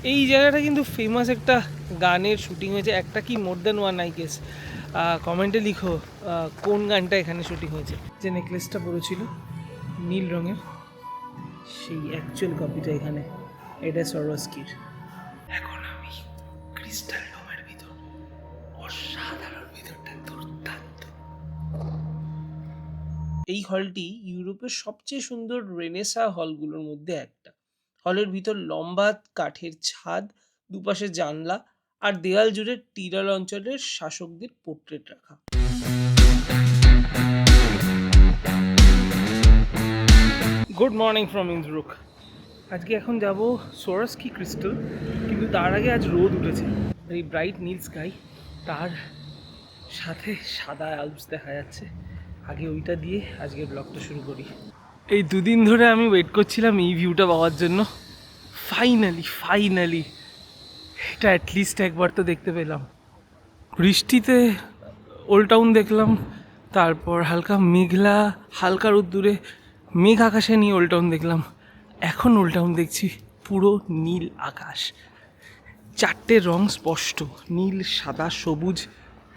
এই জায়গাটা কিন্তু ফেমাস একটা গানের শুটিং হয়েছে, একটা কি more than one I guess. কমেন্টে লিখো কোন গানটা এখানে শুটিং হয়েছে। যে নেকলেসটা পড়েছিল নীল রঙের, সেই অ্যাকচুয়াল কপিটা এখানে। এটা সরোস্কির। এখন আমি ক্রিস্টাল ডোমের ভিতর, অসাধারণ, ভিতরটা দুর্দান্ত। এই হলটি ইউরোপের সবচেয়ে সুন্দর রেনেসা হলগুলোর মধ্যে একটা। হলের ভিতর লম্বা কাঠের ছাদ, দুপাশে জানলা, আর দেয়াল জুড়ে টিরাল অঞ্চলের শাসকদের পোর্ট্রেট রাখা। Good morning from Innsbruck. আজকে এখন যাব সোরস্কি ক্রিস্টাল, কিন্তু তার আগে আজ রোদ উঠেছে। এই ব্রাইট নীল স্কাই, তার সাথে সাদা আলপস দেখা যাচ্ছে। আগে ওইটা দিয়ে আজকের ব্লগটা শুরু করি। এই দুদিন ধরে আমি ওয়েট করছিলাম এই ভিউটা পাওয়ার জন্য। ফাইনালি এটা অ্যাটলিস্ট একবার তো দেখতে পেলাম। বৃষ্টিতে ওল্ড টাউন দেখলাম, তারপর হালকা মেঘলা, হালকা রোদ্দুরে মেঘ আকাশে নিয়ে ওল্ড টাউন দেখলাম। এখন ওল্ড টাউন দেখছি পুরো নীল আকাশ, চারটে রং স্পষ্ট, নীল, সাদা, সবুজ,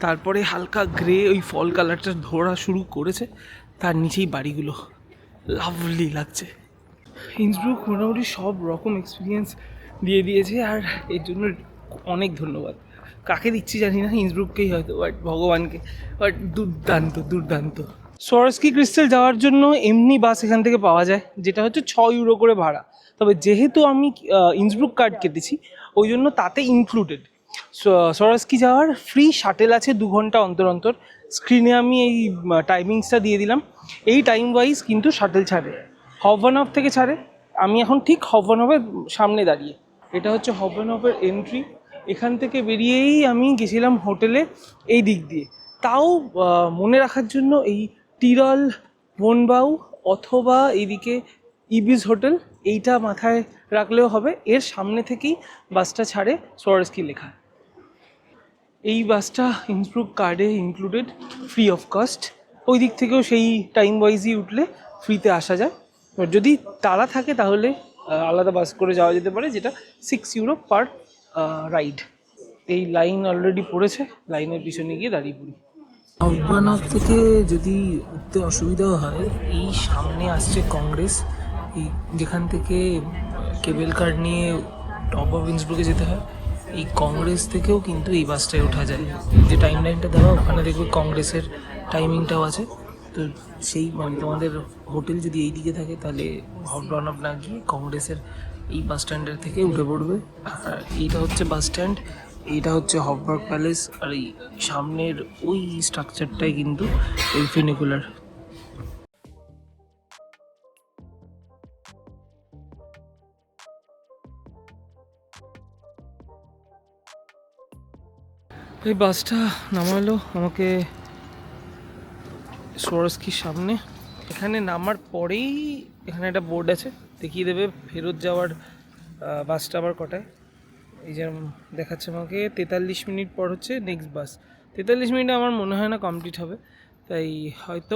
তারপরে হালকা গ্রে, ওই ফল কালারটা ধরা শুরু করেছে, তার নিচেই বাড়িগুলো। লাভলি লাগছে। ইন্সব্রুক মোটামুটি সব রকম এক্সপিরিয়েন্স দিয়ে দিয়েছে, আর এর জন্য অনেক ধন্যবাদ। কাকে দিচ্ছি জানি না, ইন্সব্রুককেই হয়তো, বাট ভগবানকে। বাট দুর্দান্ত। সরস্কি ক্রিস্টাল যাওয়ার জন্য এমনি বাস এখান থেকে পাওয়া যায়, যেটা হচ্ছে 6 ইউরো করে ভাড়া। তবে যেহেতু আমি ইন্সব্রুক কার্ড কেটেছি, ওই জন্য তাতে ইনক্লুডেড সরস্কি যাওয়ার ফ্রি শাটেল আছে 2 ঘন্টা অন্তর অন্তর। স্ক্রিনে আমি এই টাইমিংসটা দিয়ে দিলাম। এই টাইম ওয়াইজ কিন্তু শাটেল ছাড়ে, হভানহফ থেকে ছাড়ে। আমি এখন ঠিক হভানহফের সামনে দাঁড়িয়ে। এটা হচ্ছে হভানহফের এন্ট্রি। এখান থেকে বেরিয়েই আমি গেছিলাম হোটেলে এই দিক দিয়ে। তাও মনে রাখার জন্য এই টিরল বোনবাউ অথবা এইদিকে ইবিস হোটেল, এইটা মাথায় রাখলেও হবে। এর সামনে থেকেই বাসটা ছাড়ে, সরস্কি লেখা। এই বাসটা ইন্সব্রুক কার্ডে ইনক্লুডেড, ফ্রি অফ কস্ট। ওই দিক থেকেও সেই টাইম ওয়াইজই উঠলে ফ্রিতে আসা যায়। এবার যদি তাড়া থাকে তাহলে আলাদা বাস করে যাওয়া যেতে পারে, যেটা 6 ইউরো পার রাইড। এই লাইন অলরেডি পড়েছে, লাইনের পিছনে গিয়ে দাঁড়িয়ে পড়ি। আহ্বানক থেকে যদি উঠতে অসুবিধাও হয়, এই সামনে আসছে কংগ্রেস, এই যেখান থেকে কেবল কার নিয়ে টপ অফ ইন্সব্রুকে যেতে হয়। এই কংগ্রেস থেকেও কিন্তু এই বাসটায় ওঠা যায়। যে টাইম লাইনটা দেওয়া ওখানে দেখবে কংগ্রেসের টাইমিংটাও আছে। তো সেই মানে তোমাদের হোটেল যদি এই দিকে থাকে, তাহলে হবরন না গিয়ে কংগ্রেসের এই বাস স্ট্যান্ডের থেকে উঠে পড়বে। আর এইটা হচ্ছে বাস স্ট্যান্ড, এইটা হচ্ছে হফবার্গ প্যালেস, আর এই সামনের ওই স্ট্রাকচারটাই কিন্তু এই ফিনিকুলার। এই বাসটা নামালো আমাকে সরস্কির সামনে। এখানে নামার পরেই এখানে একটা বোর্ড আছে, দেখিয়ে দেবে ফেরত যাওয়ার বাসটা আবার কটায়। এই যে দেখাচ্ছে আমাকে 43 মিনিট পর হচ্ছে নেক্সট বাস। 43 মিনিটে আমার মনে হয় না কমপ্লিট হবে, তাই হয়তো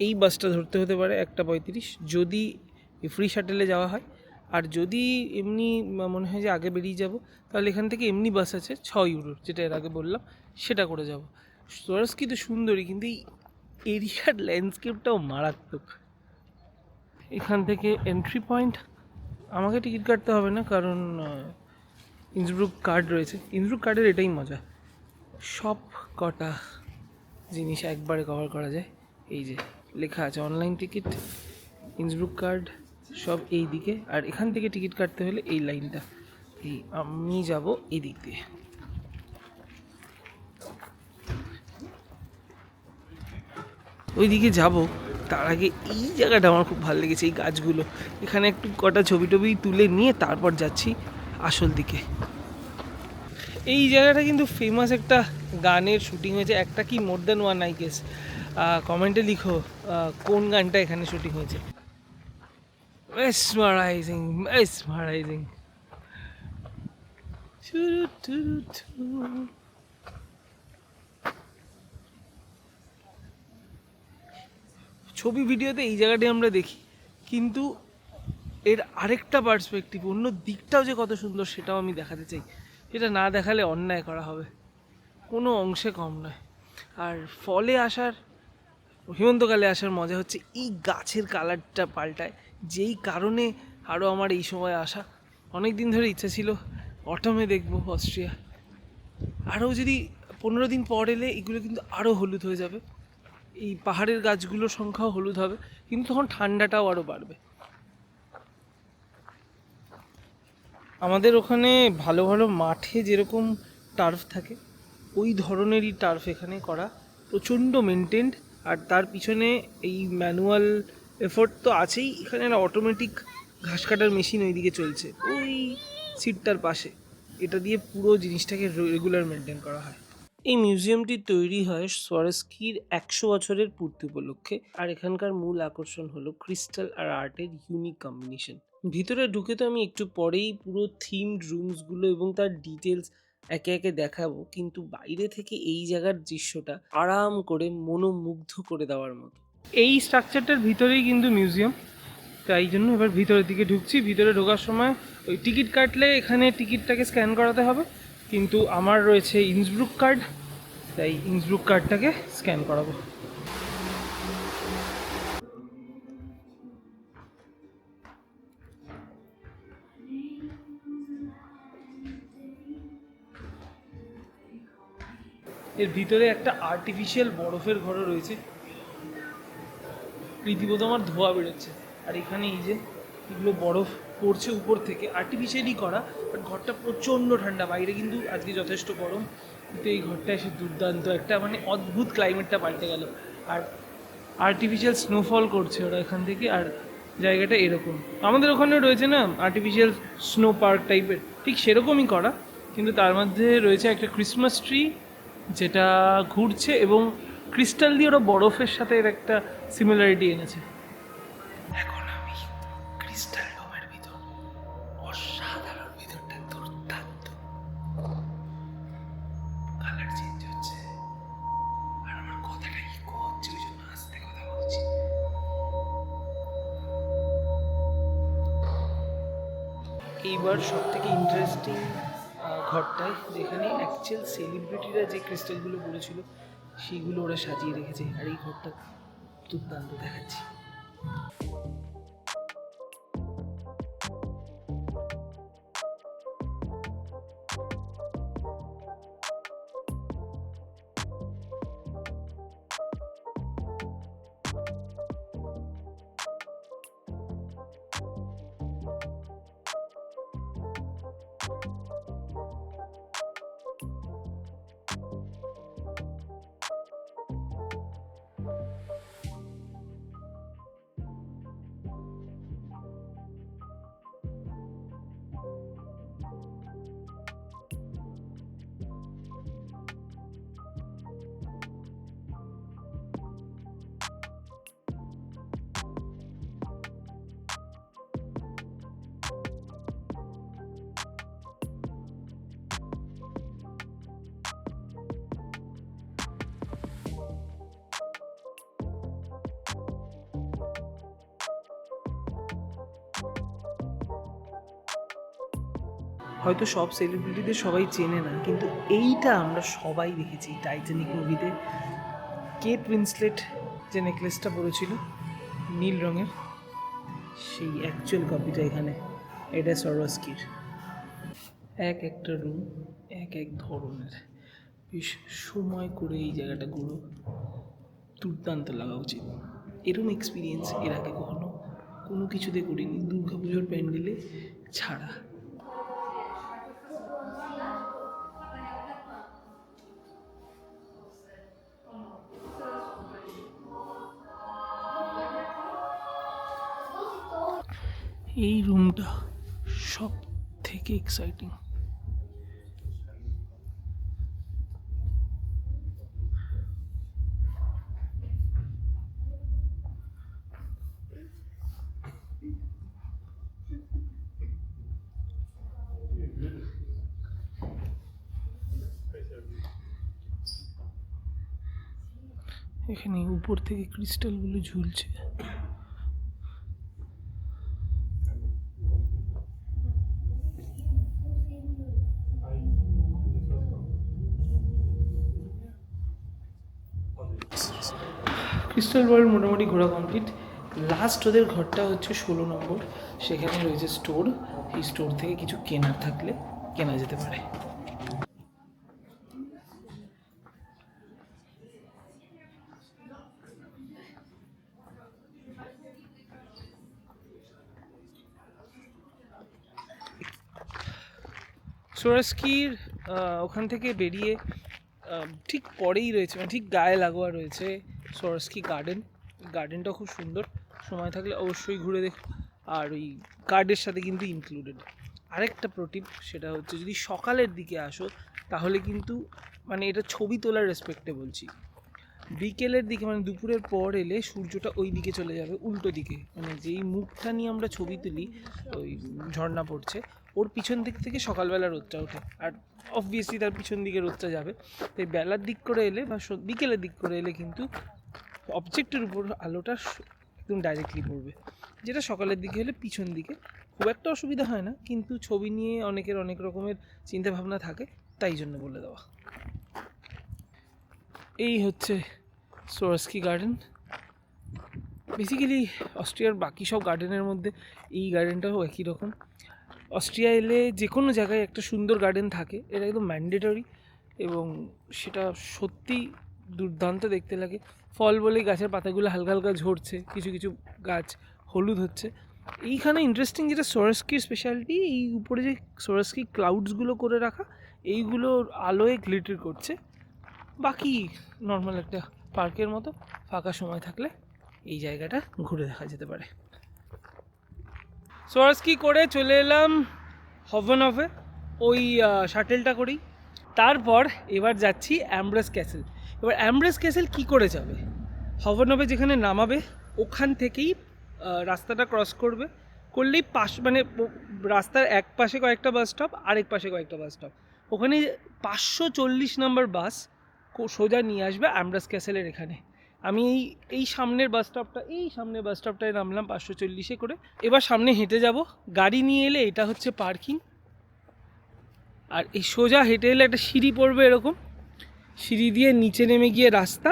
এই বাসটা ধরতে হতে পারে 1:35 যদি ফ্রি শাটেলে যাওয়া হয়। আর যদি এমনি মনে হয় যে আগে বেরিয়ে যাব, তাহলে এখান থেকে এমনি বাস আছে 6 ইউরোর, যেটা এর আগে বললাম, সেটা করে যাব। সরস্কি তো সুন্দরী, কিন্তু এই এরিয়ার ল্যান্ডস্কেপটাও মারাত্মক। এখান থেকে এন্ট্রি পয়েন্ট, আমাকে টিকিট কাটতে হবে না, কারণ ইন্সব্রুক কার্ড রয়েছে। ইন্সব্রুক কার্ডের এটাই মজা, সব কটা জিনিস একবারে কভার করা যায়। এই যে লেখা আছে অনলাইন টিকিট, ইন্সব্রুক কার্ড, সব এই দিকে। আর এখান থেকে টিকিট কাটতে হলে এই লাইনটা, এই আমি যাব এই দিক দিয়ে। ওই দিকে যাব, তার আগে এই জায়গাটা আমার খুব ভালো লেগেছে, এই গাছগুলো। এখানে একটু কটা ছবি টবি তুলে নিয়ে তারপর যাচ্ছি আসল দিকে। এই জায়গাটা কিন্তু ফেমাস একটা গানের শুটিং হয়েছে, একটা কি more than one I guess. কমেন্টে লিখো কোন গানটা এখানে শুটিং হয়েছে। মেসমারাইজিং। ছবি ভিডিওতে এই জায়গাটি আমরা দেখি, কিন্তু এর আরেকটা পার্সপেক্টিভ, অন্য দিকটাও যে কত সুন্দর সেটাও আমি দেখাতে চাই। এটা না দেখালে অন্যায় করা হবে, কোনো অংশে কম নয়। আর ফলে আসার, হেমন্তকালে আসার মজা হচ্ছে এই গাছের কালারটা পাল্টায়, যেই কারণে আরও আমার এই সময় আসা। অনেক দিন ধরে ইচ্ছা ছিল অটমে দেখবো অস্ট্রিয়া। আরও যদি 15 দিন পর এলে এগুলো কিন্তু আরও হলুদ হয়ে যাবে, এই পাহাড়ের গাছগুলোর সংখ্যাও হলুদ হবে, কিন্তু তখন ঠান্ডাটাও আরও বাড়বে। আমাদের ওখানে ভালো ভালো মাঠে যেরকম টার্ফ থাকে, ওই ধরনেরই টার্ফ এখানে করা, প্রচণ্ড মেনটেন্ড। আর তার পিছনে এই ম্যানুয়াল এফোর্ট তো আছেই, এখানে একটা অটোমেটিক ঘাস কাটার মেশিন ওইদিকে চলছে ওই সিটটার পাশে। এটা দিয়ে পুরো জিনিসটাকে রেগুলার মেনটেন করা হয়। এই মিউজিয়ামটি তৈরি হয় সোয়ারস্কির 100 বছরের পূর্তি উপলক্ষে। আর এখানকার মূল আকর্ষণ হলো ক্রিস্টাল আর আর্টের ইউনিক কম্বিনেশন। ভিতরে ঢুকে তো আমি একটু পরেই পুরো থিমড রুমসগুলো এবং তার ডিটেলস একে একে দেখাবো, কিন্তু বাইরে থেকে এই জায়গার দৃশ্যটা আরাম করে মনোমুগ্ধ করে দেওয়ার মতো। এই স্ট্রাকচারটার ভিতরেই কিন্তু মিউজিয়াম, তাই জন্য এবার ভিতরের দিকে ঢুকছি। ভিতরে ঢোকার সময় ওই টিকিট কাটলে এখানে টিকিটটাকে স্ক্যান করাতে হবে, কিন্তু আমার রয়েছে ইন্সব্রুক কার্ড, তাই ইন্সব্রুক কার্ডটাকে স্ক্যান করাবো। এর ভিতরে একটা আর্টিফিশিয়াল বরফের ঘরও রয়েছে, রীতিমতো আমার ধোয়া বেরোচ্ছে। আর এখানে এই যে এগুলো বরফ পড়ছে উপর থেকে, আর্টিফিশিয়ালি করা, বাট ঘরটা প্রচণ্ড ঠান্ডা। বাইরে কিন্তু আজকে যথেষ্ট গরম, কিন্তু এই ঘরটা এসে দুর্দান্ত একটা মানে অদ্ভুত ক্লাইমেটটা পাল্টে গেল। আর আর্টিফিশিয়াল স্নোফল করছে ওরা এখান থেকে, আর জায়গাটা এরকম। আমাদের ওখানে রয়েছে না আর্টিফিশিয়াল স্নো পার্ক টাইপের, ঠিক সেরকমই করা, কিন্তু তার মধ্যে রয়েছে একটা ক্রিসমাস ট্রি যেটা ঘুরছে, এবং ক্রিস্টাল দিয়ে ওরা বরফের সাথে এর একটা সিমিলারিটি এনেছে। এখন আমি ক্রিস্টাল ডোমের ভিতর, অসাধারণ, ভিতরটা দুর্দান্ত, কালার চেঞ্জ হচ্ছে আর আমার কথাটা ইকো হচ্ছে, ওই জন্য আস্তে কথা বলছি। এইবার সব থেকে ইন্টারেস্টিং ঘরটায়, যেখানে অ্যাকচুয়াল সেলিব্রিটিরা যে ক্রিস্টালগুলো পড়েছিল সেইগুলো ওরা সাজিয়ে রেখেছে, আর এই ঘরটা দুর্দান্ত দেখাচ্ছি। হয়তো সব সেলিব্রিটিদের সবাই চেনে না, কিন্তু এইটা আমরা সবাই দেখেছি টাইটানিক মুভিতে। কেট উইন্সলেট যে নেকলেসটা পরেছিল নীল রঙের, সেই অ্যাকচুয়াল কপিটা এখানে। এটা সোয়ারস্কির। এক একটা রুম এক এক ধরনের, বেশ সময় করে এই জায়গাটা ঘুরো, দুর্দান্ত লাগা উচিত। এরকম এক্সপিরিয়েন্স এর আগে কখনো কোনো কিছুতে করিনি, দুর্গাপুজোর প্যান্ডেলে ছাড়া। এই রুমটা সব থেকে এক্সাইটিং। এখানে উপর থেকে ক্রিস্টালগুলো ঝুলছে। ক্রিস্টাল ওয়ার্ল্ড মোটামুটি ঘোরা কমপ্লিট। লাস্ট ওদের ঘরটা হচ্ছে 16 নম্বর, সেখানে রয়েছে স্টোর। এই স্টোর থেকে কিছু কেনার থাকলে কেনা যেতে পারে। সোরাস্কির ওখান থেকে বেরিয়ে ঠিক পরেই রয়েছে, মানে ঠিক গায়ে লাগোয়া রয়েছে সোরাস্কি গার্ডেন। গার্ডেনটা খুব সুন্দর, সময় থাকলে অবশ্যই ঘুরে দেখো। আর ওই গার্ডের সাথে কিন্তু ইনক্লুডেড আরেকটা প্রোটিপ, সেটা হচ্ছে যদি সকালের দিকে আসো তাহলে কিন্তু, মানে এটা ছবি তোলার রেসপেক্টে বলছি, বিকেলের দিকে মানে দুপুরের পর এলে সূর্যটা ওই দিকে চলে যাবে, উল্টো দিকে, মানে যেই মুখটা নিয়ে আমরা ছবি তুলি, ওই ঝর্ণা পড়ছে ওর পিছন দিক থেকে সকালবেলা রোদটা ওঠে, আর অবভিয়াসলি তার পিছন দিকে রোদটা যাবে। তাই বেলার দিক করে এলে বা বিকেলের দিক করে এলে কিন্তু অবজেক্টের উপর আলোটা একদম ডাইরেক্টলি পড়বে, যেটা সকালের দিকে হলে পিছন দিকে খুব একটা অসুবিধা হয় না, কিন্তু ছবি নিয়ে অনেকের অনেক রকমের চিন্তাভাবনা থাকে, তাই জন্য বলে দেওয়া। এই হচ্ছে সোরাস্কি গার্ডেন। বেসিক্যালি অস্ট্রিয়ার বাকি সব গার্ডেনের মধ্যে এই গার্ডেনটাও একই রকম। অস্ট্রিয়া এলে যে কোনো জায়গায় একটা সুন্দর গার্ডেন থাকে, এটা একদম ম্যান্ডেটরি, এবং সেটা সত্যি দুর্দান্ত দেখতে লাগে। ফল বলেই গাছের পাতাগুলো হালকা হালকা ঝরছে, কিছু কিছু গাছ হলুদ হচ্ছে। এইখানে ইন্টারেস্টিং যেটা সোরাস্কির স্পেশালিটি, এই উপরে যে সোরাস্কি ক্লাউডসগুলো করে রাখা, এইগুলোর আলোয় গ্লিটার করছে। বাকি নর্মাল একটা পার্কের মতো, ফাঁকা সময় থাকলে এই জায়গাটা ঘুরে দেখা যেতে পারে। সোরাস্কি করে চলে এলাম হভেনহফে, ওই শাটেলটা করেই। তারপর এবার যাচ্ছি অ্যামব্রেস ক্যাসেল। এবার অ্যামব্রেস ক্যাসেল কী করে যাবে? হভেনহফে যেখানে নামাবে ওখান থেকেই রাস্তাটা ক্রস করলেই মানে রাস্তার এক পাশে কয়েকটা বাস স্টপ, আরেক পাশে কয়েকটা বাস স্টপ, ওখানে 540 নম্বর বাস সোজা নিয়ে আসবে অ্যামব্রেস ক্যাসেলের এখানে। আমি এই সামনের বাস স্টপটায় নামলাম 540 করে। এবার সামনে হেঁটে যাব, গাড়ি নিয়ে এলে এটা হচ্ছে পার্কিং, আর এই সোজা হেঁটে এলে একটা সিঁড়ি পড়বে, এরকম সিঁড়ি দিয়ে নিচে নেমে গিয়ে রাস্তা,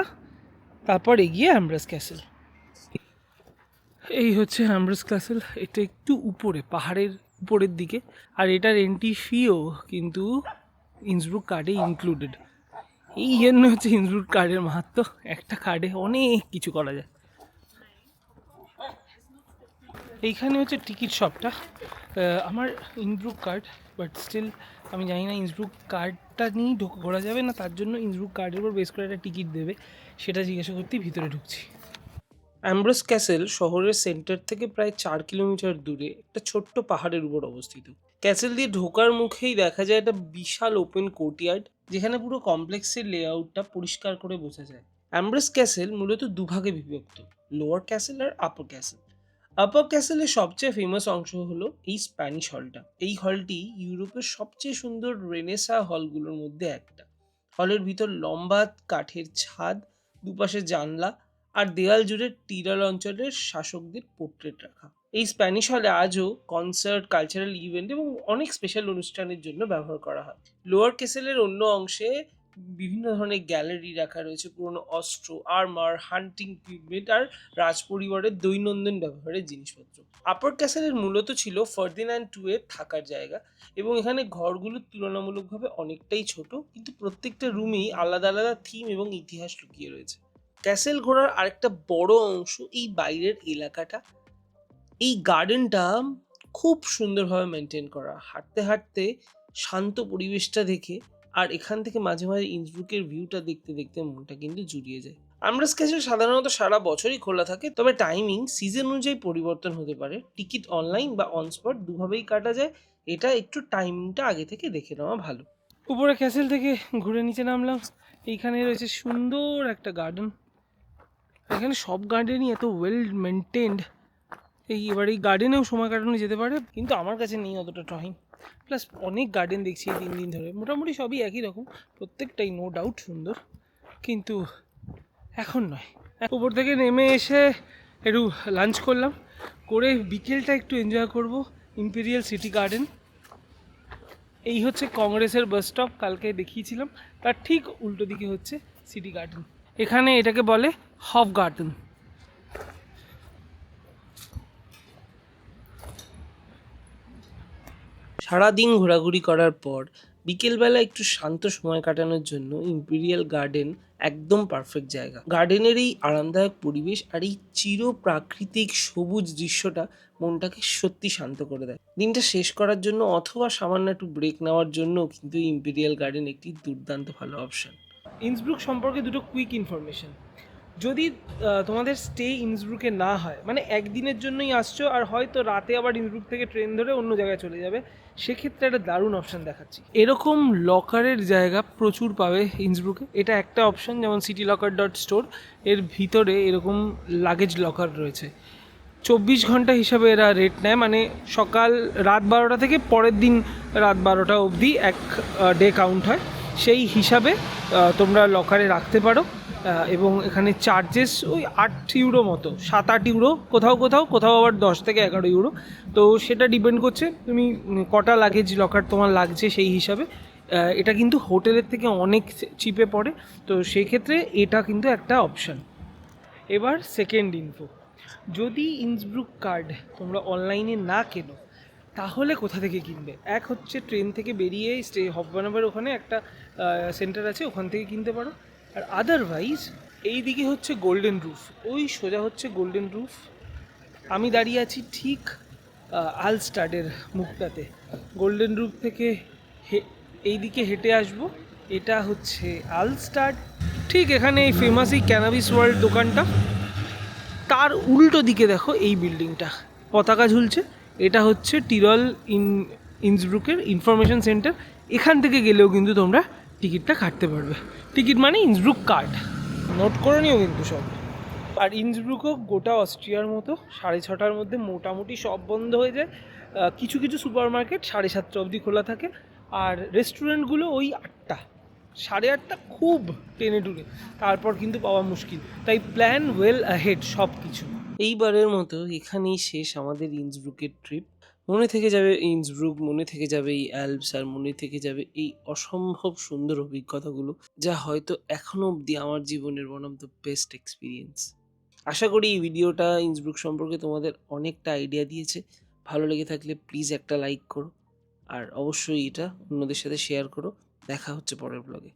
তারপর এগিয়ে অ্যামব্রেস ক্যাসেল। এই হচ্ছে অ্যামব্রেস ক্যাসেল। এটা একটু উপরে, পাহাড়ের উপরের দিকে, আর এটার এন্ট্রি ফিও কিন্তু ইন্সব্রুক কার্ডে ইনক্লুডেড। এই জন্য হচ্ছে ইন্সব্রুক কার্ডের মাহাত্ম্য, একটা কার্ডে অনেক কিছু করা যায়। এইখানে হচ্ছে টিকিট শপটা। আমার ইন্সব্রুক কার্ড, বাট স্টিল আমি জানি না ইন্সব্রুক কার্ডটা নিয়েই ঘোরা যাবে না, তার জন্য ইন্সব্রুক কার্ডের উপর বেস করে একটা টিকিট দেবে, সেটা জিজ্ঞাসা করতেই ভিতরে ঢুকছি। অ্যামব্রেস ক্যাসেল শহরের সেন্টার থেকে প্রায় 4 কিলোমিটার দূরে একটা ছোট্ট পাহাড়ের উপর অবস্থিত। ক্যাসেল দিয়ে ঢোকার মুখেই দেখা যায় একটা বিশাল ওপেন কোর্টইয়ার্ড, যেখানে পুরো কমপ্লেক্সের লেআউটটা পরিষ্কার করে বোঝা যায়। অ্যামব্রেস ক্যাসেল মূলত দুভাগে বিভক্ত, লোয়ার ক্যাসেল আর আপার ক্যাসেল। আপার ক্যাসেলের সবচেয়ে ফেমাস অংশ হলো এই স্প্যানিশ হলটা। এই হলটি ইউরোপের সবচেয়ে সুন্দর রেনেসা হলগুলোর মধ্যে একটা। হলের ভিতর লম্বা কাঠের ছাদ, দুপাশে জানলা, আর দেয়াল জুড়ে টিরাল অঞ্চলের শাসকদের পোর্ট্রেট রাখা। এই স্প্যানিশ হলে আজও কনসার্ট, কালচারাল ইভেন্ট এবং অনেক স্পেশাল অনুষ্ঠানের জন্য ব্যবহার করা হয়। লোয়ার ক্যাসেলের অন্য অংশে বিভিন্ন ধরনের গ্যালারি রাখা রয়েছে, পুরনো অস্ত্র, আর্মার, হান্টিং ইকুইপমেন্ট আর রাজপরিবারের দৈনন্দিন ব্যবহারের জিনিসপত্র। আপার ক্যাসেলের মূলত ছিল ফার্দিন্যান্ড টু এর থাকার জায়গা, এবং এখানে ঘরগুলো তুলনামূলকভাবে অনেকটাই ছোট, কিন্তু প্রত্যেকটা রুমেই আলাদা আলাদা থিম এবং ইতিহাস লুকিয়ে রয়েছে। ক্যাসেল ঘোরার আরেকটা বড় অংশ এই বাইরের এলাকাটা। এই গার্ডেনটা খুব সুন্দরভাবে মেনটেন করা, হাঁটতে হাঁটতে শান্ত পরিবেশটা দেখে আর এখান থেকে মাঝে মাঝে ইন্সব্রুকের ভিউটা দেখতে দেখতে মনটা কিন্তু জুড়িয়ে যায়। অ্যামব্রেস ক্যাসেল সাধারণত সারা বছরই খোলা থাকে, তবে টাইমিং সিজন অনুযায়ী পরিবর্তন হতে পারে। টিকিট অনলাইন বা অন স্পট দুভাবেই কাটা যায়, এটা একটু টাইমিংটা আগে থেকে দেখে নেওয়া ভালো। উপরে ক্যাসেল থেকে ঘুরে নিচে নামলাম, এইখানে রয়েছে সুন্দর একটা গার্ডেন। এখানে সব গার্ডেনই এত ওয়েল মেনটেন্ড, এবার এই গার্ডেনেও সময় কাটানো যেতে পারে, কিন্তু আমার কাছে নেই অতটা টাইম। প্লাস অনেক গার্ডেন দেখছি এই 3 দিন ধরে, মোটামুটি সবই একই রকম, প্রত্যেকটাই নো ডাউট সুন্দর, কিন্তু এখন নয়। উপর থেকে নেমে এসে একটু লাঞ্চ করলাম, করে বিকেলটা একটু এনজয় করব ইম্পেরিয়াল সিটি গার্ডেন। এই হচ্ছে কংগ্রেসের বাস স্টপ, কালকে দেখিয়েছিলাম, তার ঠিক উল্টো দিকে হচ্ছে সিটি গার্ডেন। এখানে এটাকে বলে হফ গার্ডেন। সারাদিন ঘোরাঘুরি করার পর বিকেলবেলা একটু শান্ত সময় কাটানোর জন্য ইম্পেরিয়াল গার্ডেন একদম পারফেক্ট জায়গা। গার্ডেনের এই আরামদায়ক পরিবেশ আর এই চির প্রাকৃতিক সবুজ দৃশ্যটা মনটাকে সত্যি শান্ত করে দেয়। দিনটা শেষ করার জন্য অথবা সামান্য একটু ব্রেক নেওয়ার জন্য কিন্তু ইম্পেরিয়াল গার্ডেন একটি দুর্দান্ত ভালো অপশন। ইন্সব্রুক সম্পর্কে দুটো কুইক ইনফরমেশন। যদি তোমাদের স্টে ইন্সব্রুকে না হয়, মানে একদিনের জন্যই আসছো আর হয়তো রাতে আবার ইন্সব্রুক থেকে ট্রেন ধরে অন্য জায়গায় চলে যাবে, সেক্ষেত্রে একটা দারুণ অপশান দেখাচ্ছি। এরকম লকারের জায়গা প্রচুর পাবে ইন্সব্রুকে। এটা একটা অপশান, যেমন citylocker.store এর ভিতরে এরকম লাগেজ লকার রয়েছে। 24 ঘন্টা হিসাবে এরা রেট নেয়, মানে সকাল রাত 12টা থেকে পরের দিন রাত 12টা অবধি এক ডে কাউন্ট হয়। সেই হিসাবে তোমরা লকারে রাখতে পারো। এবং এখানে চার্জেস ওই 8 ইউরো মতো, 7-8 ইউরো, কোথাও কোথাও কোথাও আবার 10 থেকে 11 ইউরো। তো সেটা ডিপেন্ড করছে তুমি কটা লাগেজ লকার তোমার লাগছে সেই হিসাবে। এটা কিন্তু হোটেলের থেকে অনেক চিপে পড়ে, তো সেই ক্ষেত্রে এটা কিন্তু একটা অপশান। এবার সেকেন্ড ইনফো, যদি ইন্সব্রুক কার্ড তোমরা অনলাইনে না কেনো তাহলে কোথা থেকে কিনবে? এক হচ্ছে ট্রেন থেকে বেরিয়ে হফবানাবের ওখানে একটা সেন্টার আছে, ওখান থেকে কিনতে পারো। আর আদারওয়াইজ এই দিকে হচ্ছে গোল্ডেন রুফ, ওই সোজা হচ্ছে গোল্ডেন রুফ। আমি দাঁড়িয়ে আছি ঠিক আলস্টাডের মুখটাতে। গোল্ডেন রুফ থেকে এই দিকে হেঁটে আসবো, এটা হচ্ছে আলস্টাড। ঠিক এখানে এই ফেমাস এই ক্যানাবিস ওয়ার্ল্ড দোকানটা, তার উল্টো দিকে দেখো এই বিল্ডিংটা পতাকা ঝুলছে, এটা হচ্ছে টিরল ইন্সব্রুকের ইনফরমেশন সেন্টার। এখান থেকে গেলেও কিন্তু তোমরা টিকিটটা কাটতে পারবে। টিকিট মানে ইন্সব্রুক কার্ড, নোট করে নিও কিন্তু সব। আর ইন্সব্রুকও গোটা অস্ট্রিয়ার মতো 6:30টার মধ্যে মোটামুটি সব বন্ধ হয়ে যায়। কিছু কিছু সুপার মার্কেট 7:30 অবধি খোলা থাকে, আর রেস্টুরেন্টগুলো ওই 8টা 8:30 খুব টেনে টুনে, তারপর কিন্তু পাওয়া মুশকিল। তাই প্ল্যান ওয়েল অ্যাহেড সব কিছু। এইবারের মতো এখানেই শেষ আমাদের ইন্সব্রুকের ট্রিপ। মনে থেকে যাবে ইন্সব্রুক, মনে থেকে যাবে এই অ্যালপস, আর মনে থেকে যাবে এই অসম্ভব সুন্দর অভিজ্ঞতাগুলো, যা হয়তো এখনও অবধি আমার জীবনের one of the best experience. আশা করি এই ভিডিওটা ইন্সব্রুক সম্পর্কে তোমাদের অনেকটা আইডিয়া দিয়েছে। ভালো লেগে থাকলে প্লিজ একটা লাইক করো, আর অবশ্যই এটা অন্যদের সাথে শেয়ার করো। দেখা হচ্ছে পরের ব্লগে।